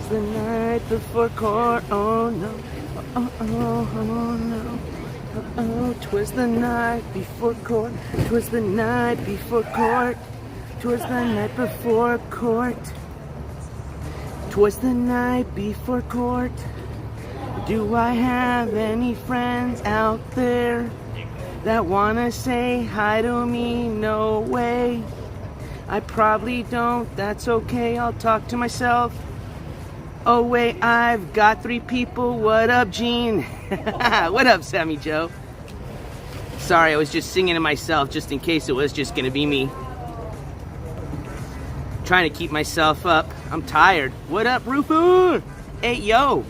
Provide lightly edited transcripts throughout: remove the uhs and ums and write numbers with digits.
the night before court. Oh no, oh, oh, oh no. Oh, 'twas the night before court. 'Twas the night before court. 'Twas the night before court. 'Twas the night before court. Do I have any friends out there that wanna say hi to me? No way. I probably don't. That's okay. I'll talk to myself. Oh wait, I've got 3 people. What up, Gene? What up, Sammy Joe? Sorry, I was just singing to myself just in case it was just gonna be me. Trying to keep myself up. I'm tired. What up, Rufus? Hey, yo.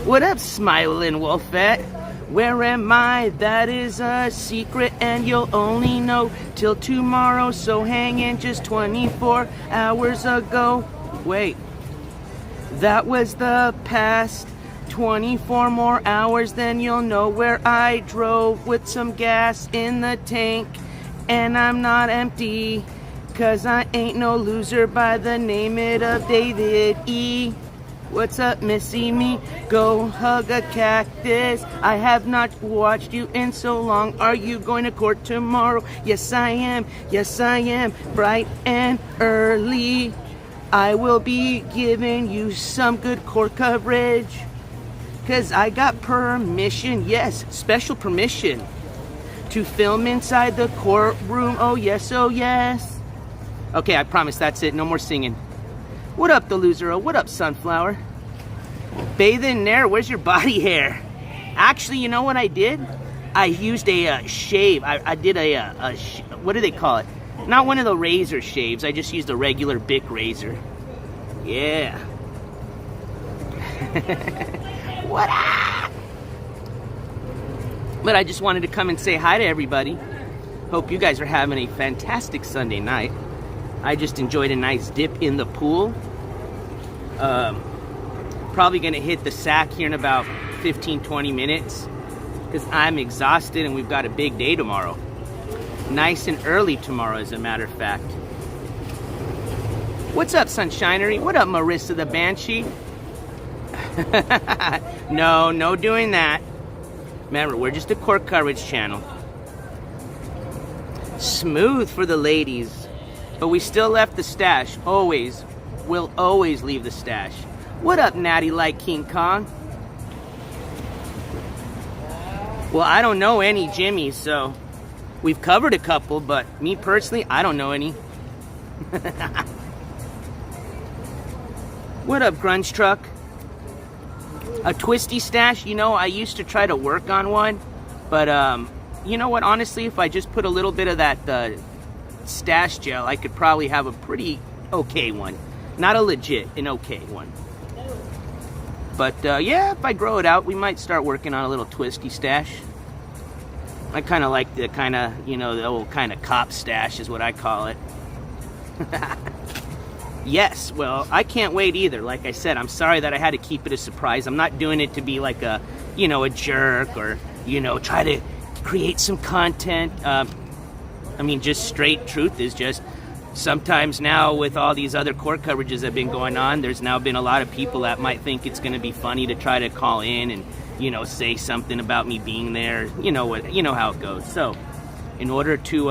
What up, smiling wolfette? Where am I? That is a secret, and you'll only know till tomorrow. So hang in. Just 24 hours ago. Wait. That was the past. 24 more hours, then you'll know where I drove with some gas in the tank. And I'm not empty, 'cause I ain't no loser by the name of David E. What's up, Missy Me? Go hug a cactus. I have not watched you in so long. Are you going to court tomorrow? Yes, I am. Yes, I am. Bright and early. I will be giving you some good court coverage. 'Cause I got permission, yes, special permission to film inside the courtroom. Oh yes, oh yes. Okay, I promise that's it. No more singing. What up, the loser? What up, sunflower? Bathe in there. Where's your body hair? Actually, you know what I did? I used a shave. I did what do they call it? Not one of the razor shaves. I just used a regular Bic razor. Yeah. What up? But I just wanted to come and say hi to everybody. Hope you guys are having a fantastic Sunday night. I just enjoyed a nice dip in the pool. Probably going to hit the sack here in about 15-20 minutes because I'm exhausted and we've got a big day tomorrow. Nice and early tomorrow, as a matter of fact. What's up, Sunshinery? What up, Marissa the Banshee? No doing that. Remember, we're just a court coverage channel. Smooth for the ladies. But we still left the stash. Always. We'll always leave the stash. What up, Natty like King Kong? Well, I don't know any Jimmys, so we've covered a couple, but me personally, I don't know any. What up, Grunge Truck? A twisty stash? You know, I used to try to work on one, but you know what? Honestly, if I just put a little bit of that stash gel, I could probably have a pretty okay one. Not a legit, an okay one. But yeah, if I grow it out, we might start working on a little twisty stash. I kind of like the kind of, you know, the old kind of cop stash is what I call it. Yes, well, I can't wait either. Like I said, I'm sorry that I had to keep it a surprise. I'm not doing it to be like a, you know, a jerk or, you know, try to create some content. I mean, just straight truth is just sometimes now with all these other court coverages that have been going on, there's now been a lot of people that might think it's going to be funny to try to call in and, you know, say something about me being there. You know what? You know how it goes. So, in order to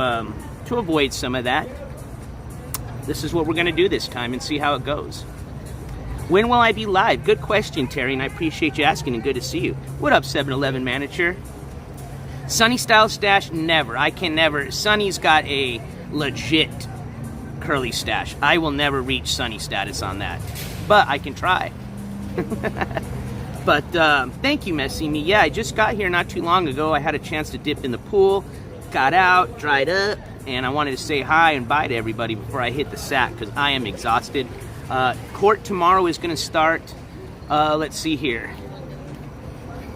avoid some of that, this is what we're going to do this time and see how it goes. When will I be live? Good question, Terry, and I appreciate you asking, and good to see you. What up, 7-Eleven manager? Sunny style stash? Never. I can never. Sunny's got a legit curly stash. I will never reach Sunny status on that, but I can try. But thank you, Messy Me. Yeah, I just got here not too long ago. I had a chance to dip in the pool, got out, dried up, and I wanted to say hi and bye to everybody before I hit the sack because I am exhausted. Court tomorrow is going to start, let's see here.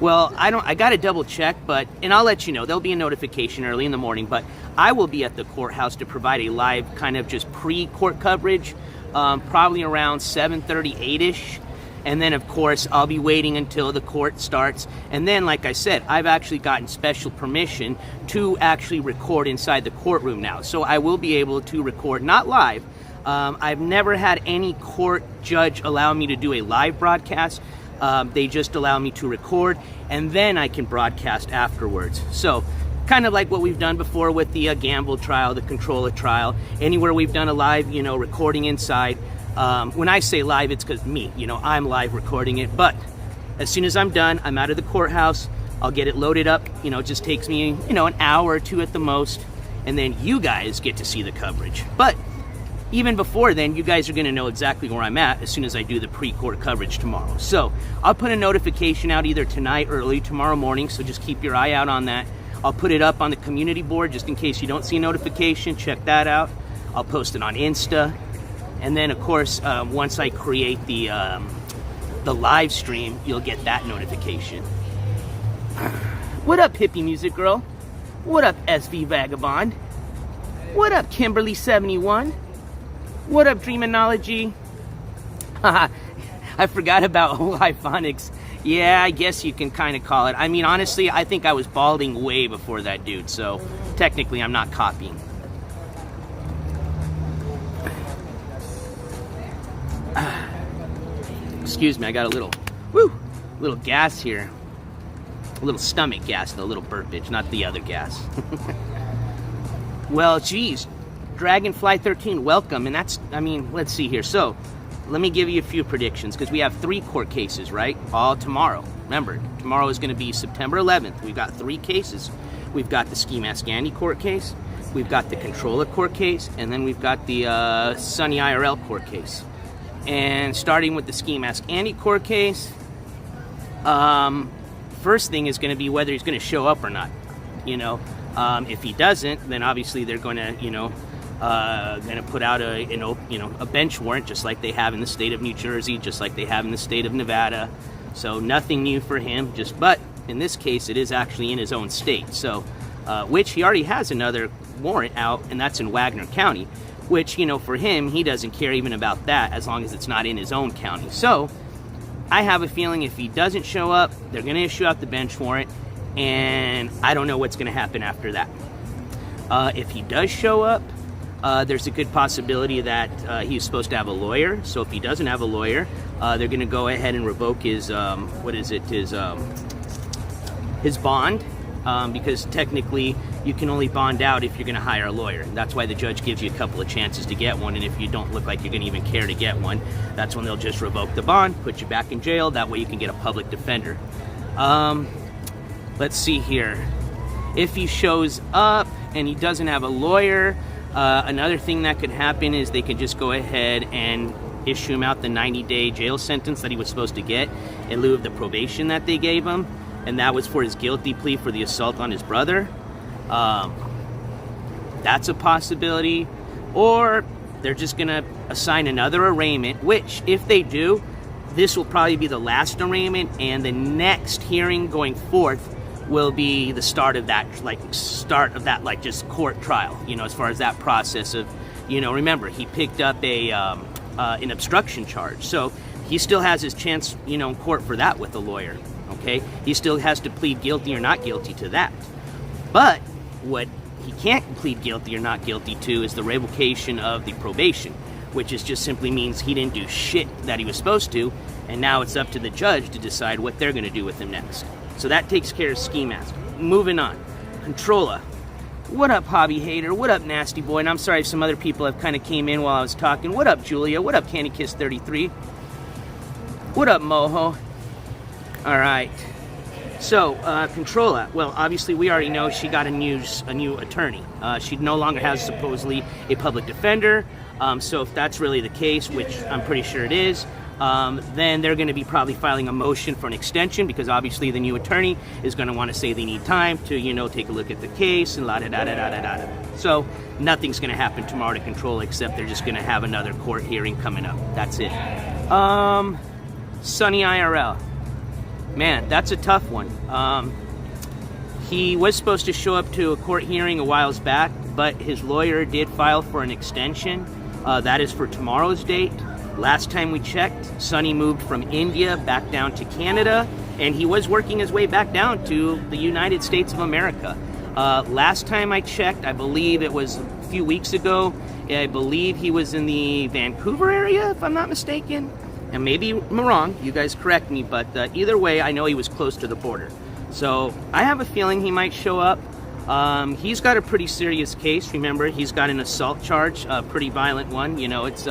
Well, I got to double check, and I'll let you know. There'll be a notification early in the morning, but I will be at the courthouse to provide a live kind of just pre-court coverage, probably around 7:30, 8-ish. And then, of course, I'll be waiting until the court starts. And then, like I said, I've actually gotten special permission to actually record inside the courtroom now. So I will be able to record, not live, I've never had any court judge allow me to do a live broadcast. They just allow me to record, and then I can broadcast afterwards. So, kind of like what we've done before with the Gamble trial, the Controller trial, anywhere we've done a live, recording inside. When I say live, it's because me, I'm live recording it. But as soon as I'm done, I'm out of the courthouse. I'll get it loaded up. It just takes me, an hour or two at the most. And then you guys get to see the coverage. But even before then, you guys are going to know exactly where I'm at as soon as I do the pre-court coverage tomorrow. So I'll put a notification out either tonight or early tomorrow morning. So just keep your eye out on that. I'll put it up on the community board just in case you don't see a notification. Check that out. I'll post it on Insta. And then, of course, once I create the live stream, you'll get that notification. What up, hippie music girl? What up, SV Vagabond? What up, Kimberly71? What up, Dreamology? I forgot about Hyphonics. Yeah, I guess you can kind of call it. I mean, honestly, I think I was balding way before that dude, so technically I'm not copying. Excuse me, I got a little gas here. A little stomach gas and a little burpage, not the other gas. Well, geez, Dragonfly 13, welcome. And let's see here. So, let me give you a few predictions, because we have 3 court cases, right? All tomorrow. Remember, tomorrow is going to be September 11th. We've got 3 cases. We've got the Ski Mask Andy court case, we've got the Controller court case, and then we've got the Sunny IRL court case. And starting with the Ski Mask Andy court case, first thing is going to be whether he's going to show up or not. If he doesn't, then obviously they're going to, put out a bench warrant, just like they have in the state of New Jersey, just like they have in the state of Nevada. So nothing new for him. But in this case, it is actually in his own state. So, which he already has another warrant out, and that's in Wagner County. Which, for him, he doesn't care even about that as long as it's not in his own county. So, I have a feeling if he doesn't show up, they're going to issue out the bench warrant, and I don't know what's going to happen after that. If he does show up, there's a good possibility that he's supposed to have a lawyer. So if he doesn't have a lawyer, they're going to go ahead and revoke his, his bond. Because technically you can only bond out if you're going to hire a lawyer. And that's why the judge gives you a couple of chances to get one, and if you don't look like you're going to even care to get one, that's when they'll just revoke the bond, put you back in jail. That way you can get a public defender. Let's see here. If he shows up and he doesn't have a lawyer, another thing that could happen is they could just go ahead and issue him out the 90-day jail sentence that he was supposed to get in lieu of the probation that they gave him. And that was for his guilty plea for the assault on his brother. That's a possibility. Or they're just going to assign another arraignment, which, if they do, this will probably be the last arraignment, and the next hearing going forth will be the start of that, just court trial, as far as that process of, remember, he picked up an obstruction charge. So he still has his chance, in court for that with a lawyer. Okay, he still has to plead guilty or not guilty to that. But what he can't plead guilty or not guilty to is the revocation of the probation, which just simply means he didn't do shit that he was supposed to, and now it's up to the judge to decide what they're going to do with him next. So that takes care of Ski Mask. Moving on. Controller. What up, hobby hater? What up, nasty boy? And I'm sorry if some other people have kind of came in while I was talking. What up, Julia? What up, Candy Kiss 33? What up, Moho? All right. So, Controller. Well, obviously, we already know she got a new attorney. She no longer has supposedly a public defender. So if that's really the case, which I'm pretty sure it is, then they're going to be probably filing a motion for an extension, because obviously the new attorney is going to want to say they need time to, take a look at the case and la-da-da-da-da-da-da. So nothing's going to happen tomorrow to Control, except they're just going to have another court hearing coming up. That's it. Sunny IRL. Man, that's a tough one. He was supposed to show up to a court hearing a while back, but his lawyer did file for an extension. That is for tomorrow's date. Last time we checked, Sunny moved from India back down to Canada, and he was working his way back down to the United States of America. Last time I checked, I believe it was a few weeks ago. I believe he was in the Vancouver area, if I'm not mistaken. And maybe I'm wrong, you guys correct me, but either way, I know he was close to the border. So I have a feeling he might show up. He's got a pretty serious case. Remember, he's got an assault charge, a pretty violent one. You know, it's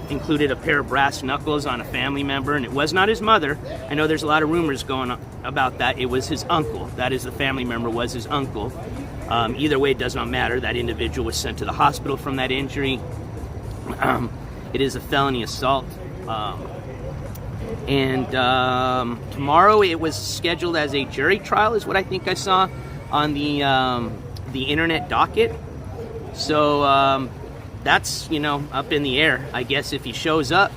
included a pair of brass knuckles on a family member, and it was not his mother. I know there's a lot of rumors going on about that. It was his uncle. That is, the family member was his uncle. Either way, it does not matter. That individual was sent to the hospital from that injury. It is a felony assault. Tomorrow it was scheduled as a jury trial, is what I think I saw on the internet docket. So that's, you know, up in the air. I guess if he shows up,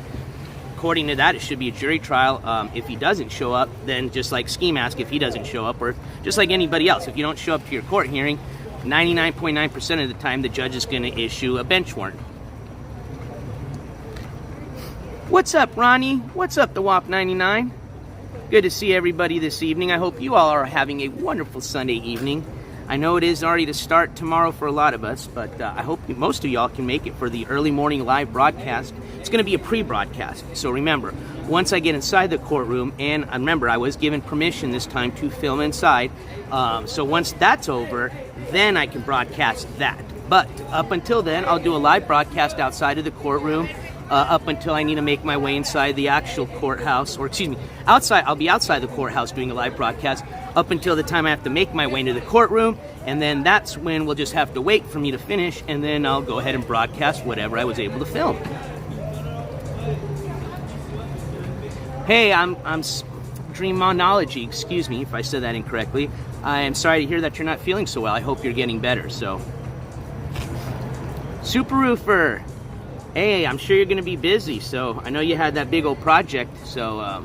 according to that, it should be a jury trial. If he doesn't show up, then just like Ski Mask, if he doesn't show up, or just like anybody else, if you don't show up to your court hearing, 99.9% of the time the judge is going to issue a bench warrant. What's up, Ronnie? What's up, the WAP 99? Good to see everybody this evening. I hope you all are having a wonderful Sunday evening. I know it is already to start tomorrow for a lot of us, but I hope most of y'all can make it for the early morning live broadcast. It's going to be a pre-broadcast, so remember, once I get inside the courtroom, and remember, I was given permission this time to film inside, so once that's over, then I can broadcast that. But up until then, I'll do a live broadcast outside of the courtroom, up until I need to make my way inside the actual courthouse, or excuse me, outside. I'll be outside the courthouse doing a live broadcast up until the time I have to make my way into the courtroom, and then that's when we'll just have to wait for me to finish, and then I'll go ahead and broadcast whatever I was able to film. Hey, I'm Dreamonology, excuse me if I said that incorrectly. I am sorry to hear that you're not feeling so well. I hope you're getting better, so. Super Roofer. Hey, I'm sure you're going to be busy, so I know you had that big old project, so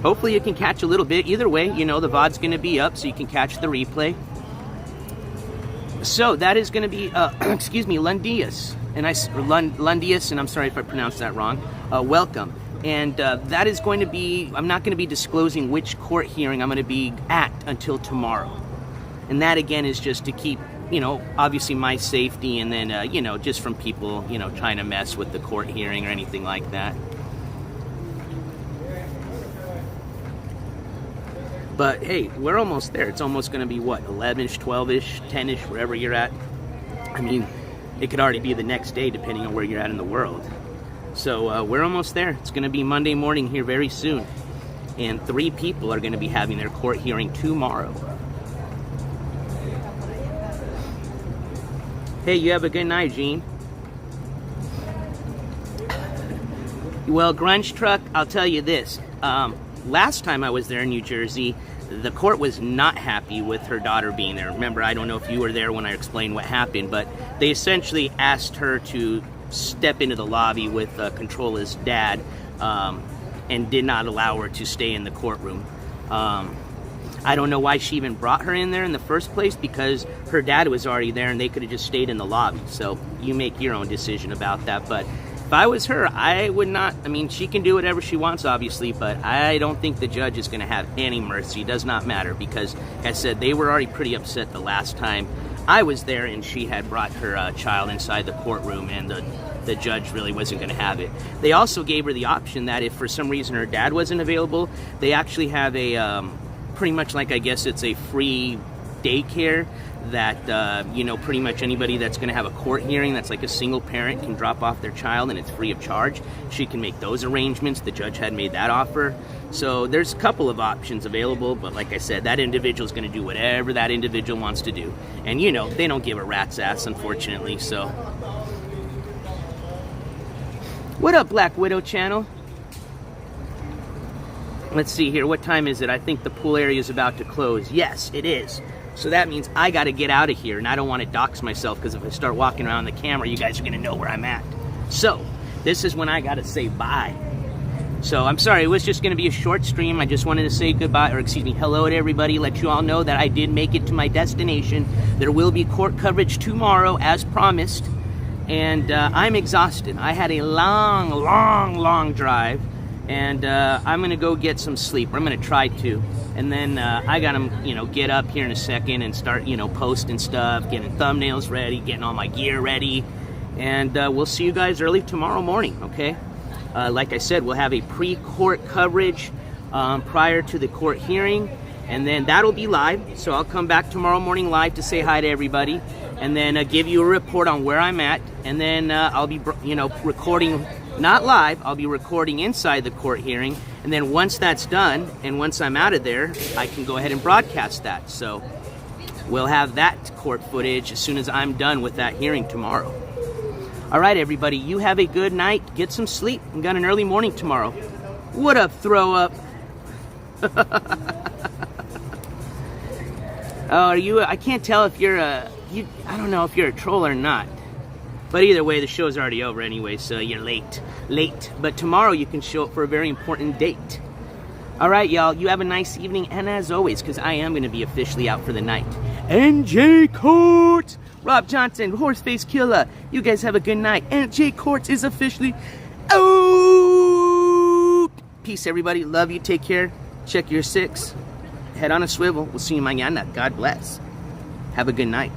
hopefully you can catch a little bit. Either way, you know, the VOD's going to be up, so you can catch the replay. So that is going to be, excuse me, Lundius, and Lundius, and I'm sorry if I pronounced that wrong. Welcome, and that is going to be. I'm not going to be disclosing which court hearing I'm going to be at until tomorrow, and that again is just to keep, you know, obviously my safety, and then, you know, just from people, you know, trying to mess with the court hearing or anything like that. But hey, we're almost there. It's almost going to be, what, 11-ish, 12-ish, 10-ish, wherever you're at. I mean, it could already be the next day, depending on where you're at in the world. So we're almost there. It's going to be Monday morning here very soon. And 3 people are going to be having their court hearing tomorrow. Hey, you have a good night, Gene. Well, Grunge Truck, I'll tell you this. Last time I was there in New Jersey, the court was not happy with her daughter being there. Remember, I don't know if you were there when I explained what happened, but they essentially asked her to step into the lobby with Controla's dad, and did not allow her to stay in the courtroom. I don't know why she even brought her in there in the first place, because her dad was already there and they could have just stayed in the lobby. So you make your own decision about that. But if I was her, I would not. I mean, she can do whatever she wants, obviously, but I don't think the judge is going to have any mercy. It does not matter, because, as I said, they were already pretty upset the last time I was there and she had brought her child inside the courtroom, and the judge really wasn't going to have it. They also gave her the option that if for some reason her dad wasn't available, they actually have a pretty much like, I guess it's a free daycare that, you know, pretty much anybody that's going to have a court hearing that's like a single parent can drop off their child, and it's free of charge. She can make those arrangements. The judge had made that offer. So there's a couple of options available, but like I said, that individual is going to do whatever that individual wants to do. And, you know, they don't give a rat's ass, unfortunately, so. What up, Black Widow channel? Let's see here. What time is it? I think the pool area is about to close. Yes, it is. So that means I got to get out of here, and I don't want to dox myself, because if I start walking around the camera, you guys are going to know where I'm at. So this is when I got to say bye. So I'm sorry, it was just going to be a short stream. I just wanted to say goodbye, or excuse me, hello to everybody, let you all know that I did make it to my destination. There will be court coverage tomorrow, as promised, and I'm exhausted. I had a long drive. and I'm gonna go get some sleep. I'm gonna try to, and then I gotta, get up here in a second and start, posting stuff, getting thumbnails ready, getting all my gear ready, and we'll see you guys early tomorrow morning. Okay, like I said, we'll have a pre-court coverage prior to the court hearing, and then that'll be live. So I'll come back tomorrow morning live to say hi to everybody, and then give you a report on where I'm at, and then I'll be, recording. Not live, I'll be recording inside the court hearing, and then once that's done, and once I'm out of there, I can go ahead and broadcast that. So we'll have that court footage as soon as I'm done with that hearing tomorrow. All right, everybody, you have a good night. Get some sleep. I've got an early morning tomorrow. What up, throw up? Oh, are you? I can't tell if you're I don't know if you're a troll or not. But either way, the show's already over anyway, so you're late. But tomorrow you can show up for a very important date. All right, y'all, you have a nice evening, and as always, because I am going to be officially out for the night, NJCourts! Rob Johnson, Horseface Killer, you guys have a good night. NJCourts is officially out! Peace, everybody. Love you. Take care. Check your 6. Head on a swivel. We'll see you mañana. God bless. Have a good night.